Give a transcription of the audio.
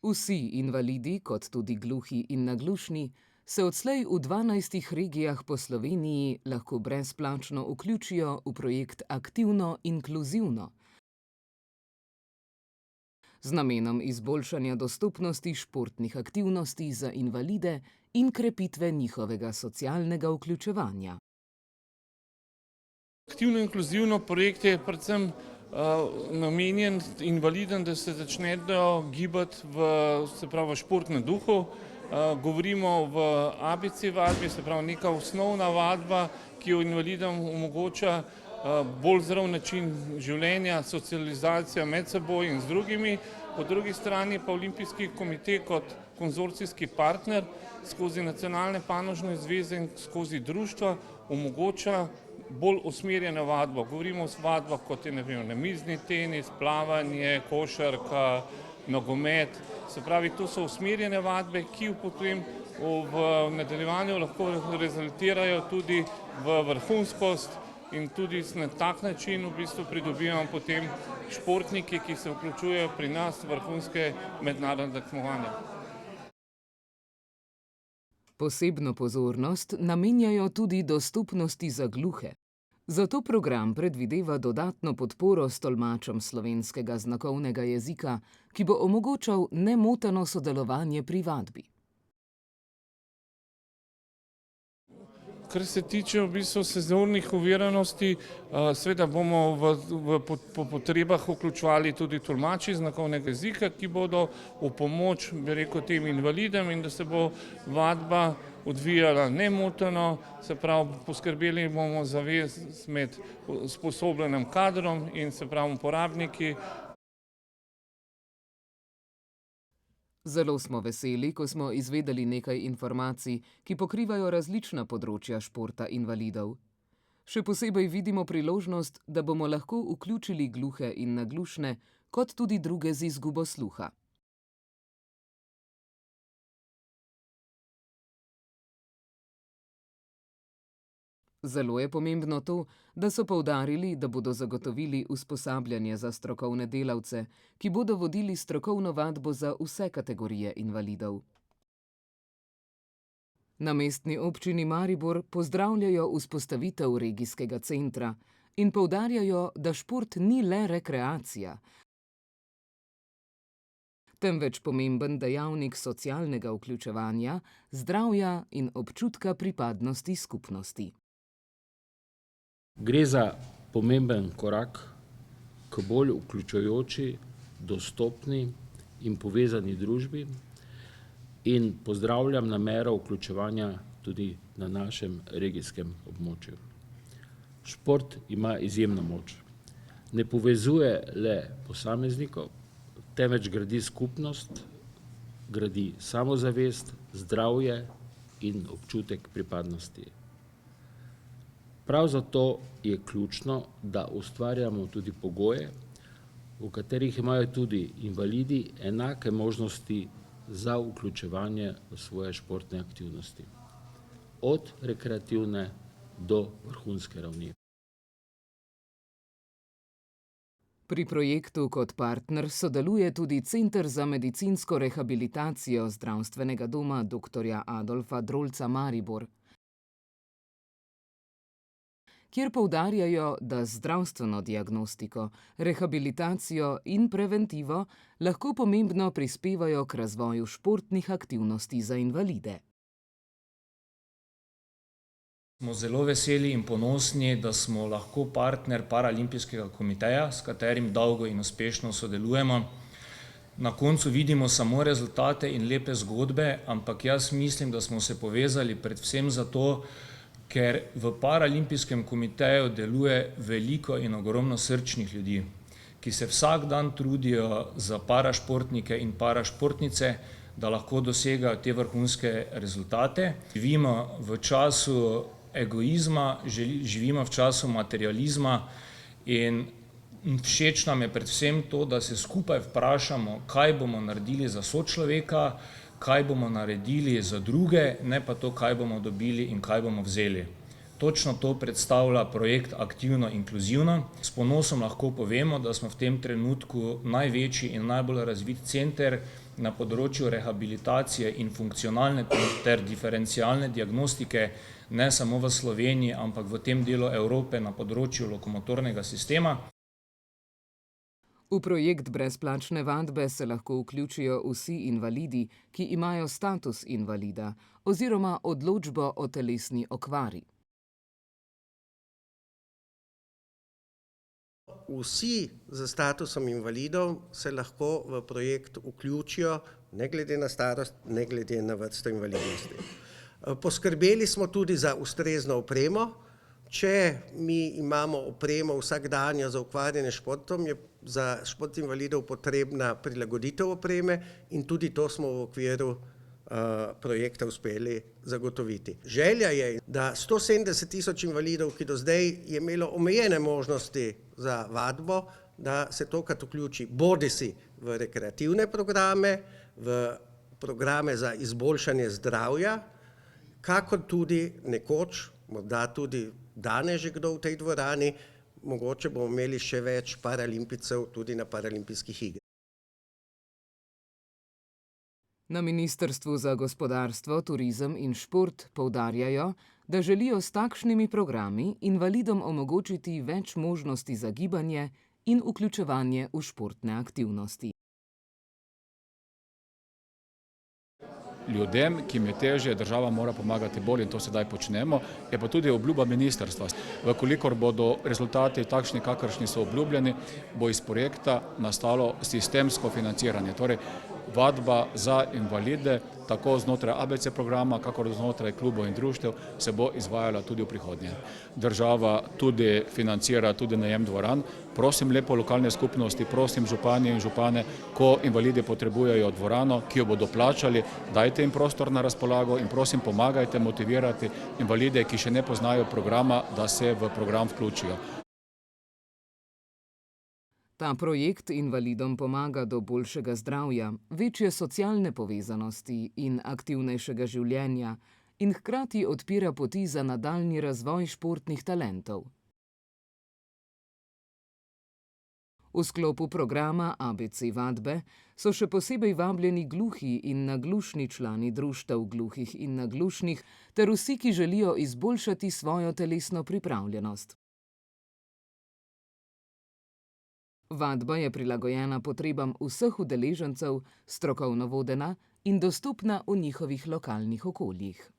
Vsi invalidi, kot tudi gluhi in naglušni, se odslej v 12 regijah po Sloveniji lahko brezplačno vključijo v projekt Aktivno inkluzivno z namenom izboljšanja dostopnosti športnih aktivnosti za invalide in krepitve njihovega socialnega vključevanja. Aktivno inkluzivno projekt je predvsem namenjen invalidom, da se začnejo gibati v športnem duhu. Govorimo v ABC vadbi, se pravi neka osnovna vadba, ki jo invalidom omogoča bolj zdrav način življenja, socializacijo med seboj in z drugimi. Po drugi strani pa Olimpijski komitej kot konzorcijski partner skozi nacionalne panožne zveze in skozi društva omogoča bolj usmerjeno vadbo. Govorimo o vadbah, kot je namizni tenis, plavanje, košarka, nogomet. Se pravi, to so usmerjene vadbe, ki potem v nadaljevanju lahko rezultirajo tudi v vrhunskost in tudi na tak način v bistvu pridobivamo potem športniki, ki se vključujejo pri nas v vrhunske mednarodne tekmovanja. Posebno pozornost namenjajo tudi dostopnosti za gluhe. Zato program predvideva dodatno podporo s tolmačem slovenskega znakovnega jezika, ki bo omogočal nemoteno sodelovanje pri vadbi. Kar se tiče v bistvu senzornih oviranosti, seveda bomo po potrebah vključevali tudi tolmači znakovnega jezika, ki bodo v pomoč, bi rekel, tem invalidom in da se bo vadba odvijala nemoteno, se pravi, poskrbeli bomo za vez med usposobljenim kadrom in se pravi uporabniki. Zelo smo veseli, ko smo izvedeli nekaj informacij, ki pokrivajo različna področja športa invalidov. Še posebej vidimo priložnost, da bomo lahko vključili gluhe in naglušne, kot tudi druge z izgubo sluha. Zelo je pomembno to, da so poudarili, da bodo zagotovili usposabljanje za strokovne delavce, ki bodo vodili strokovno vadbo za vse kategorije invalidov. Na Mestni občini Maribor pozdravljajo vzpostavitev regijskega centra in poudarjajo, da šport ni le rekreacija, temveč pomemben dejavnik socialnega vključevanja, zdravja in občutka pripadnosti skupnosti. Gre za pomemben korak k bolj vključujoči, dostopni in povezani družbi in pozdravljam namero vključevanja tudi na našem regijskem območju. Šport ima izjemno moč. Ne povezuje le posameznikov, temveč gradi skupnost, gradi samozavest, zdravje in občutek pripadnosti. Prav zato je ključno, da ustvarjamo tudi pogoje, v katerih imajo tudi invalidi enake možnosti za vključevanje v svoje športne aktivnosti, od rekreativne do vrhunske ravni. Pri projektu kot partner sodeluje tudi Center za medicinsko rehabilitacijo Zdravstvenega doma dr. Adolfa Drolca Maribor, kjer poudarjajo, da zdravstveno diagnostiko, rehabilitacijo in preventivo lahko pomembno prispevajo k razvoju športnih aktivnosti za invalide. Smo zelo veseli in ponosni, da smo lahko partner Paraolimpijskega komiteja, s katerim dolgo in uspešno sodelujemo. Na koncu vidimo samo rezultate in lepe zgodbe, ampak jaz mislim, da smo se povezali predvsem zato, ker v Paraolimpijskem komiteju deluje veliko in ogromno srčnih ljudi, ki se vsak dan trudijo za parašportnike in parašportnice, da lahko dosegajo te vrhunske rezultate. Živimo v času egoizma, živimo v času materializma in všeč nam je predvsem to, da se skupaj vprašamo, kaj bomo naredili za sočloveka, kaj bomo naredili za druge, ne pa to, kaj bomo dobili in kaj bomo vzeli. Točno to predstavlja projekt Aktivno inkluzivno. S ponosom lahko povemo, da smo v tem trenutku največji in najbolj razvit center na področju rehabilitacije in funkcionalne ter diferencialne diagnostike, ne samo v Sloveniji, ampak v tem delu Evrope na področju lokomotornega sistema. V projekt brezplačne vadbe se lahko vključijo vsi invalidi, ki imajo status invalida oziroma odločbo o telesni okvari. Vsi z statusom invalidov se lahko v projekt vključijo, ne glede na starost, ne glede na vrsto invalidnosti. Poskrbeli smo tudi za ustrezno opremo. Če mi imamo opremo vsakdanjo za ukvarjanje s športom, je za šport invalidov potrebna prilagoditev opreme in tudi to smo v okviru projekta uspeli zagotoviti. Želja je, da 170 tisoč invalidov, ki do zdaj je imelo omejene možnosti za vadbo, da se tokrat vključi bodisi v rekreativne programe, v programe za izboljšanje zdravja, kakor tudi nekoč, morda tudi danes že kdo v tej dvorani, mogoče bomo imeli še več paralimpijcev tudi na paralimpijskih igrah. Na Ministrstvu za gospodarstvo, turizem in šport poudarjajo, da želijo s takšnimi programi invalidom omogočiti več možnosti za gibanje in vključevanje v športne aktivnosti. Ljudem, ki jim je težje, država mora pomagati bolj in to sedaj počnemo, je pa tudi obljuba ministrstva. Vkolikor bodo rezultati takšni, kakršni so obljubljeni, bo iz projekta nastalo sistemsko financiranje. Torej, vadba za invalide, tako znotraj ABC programa, kakor znotraj klubov in društev, se bo izvajala tudi v prihodnje. Država tudi financira tudi najem dvoran. Prosim lepo lokalne skupnosti, prosim županje in župane, ko invalidi potrebujejo dvorano, ki jo bodo plačali, dajte jim prostor na razpolago in prosim pomagajte motivirati invalide, ki še ne poznajo programa, da se v program vključijo. Ta projekt invalidom pomaga do boljšega zdravja, večje socialne povezanosti in aktivnejšega življenja in hkrati odpira poti za nadaljnji razvoj športnih talentov. V sklopu programa ABC vadbe so še posebej vabljeni gluhi in naglušni člani društev gluhih in naglušnih ter vsi, ki želijo izboljšati svojo telesno pripravljenost. Vadba je prilagojena potrebam vseh udeležencev, strokovno vodena in dostopna v njihovih lokalnih okoljih.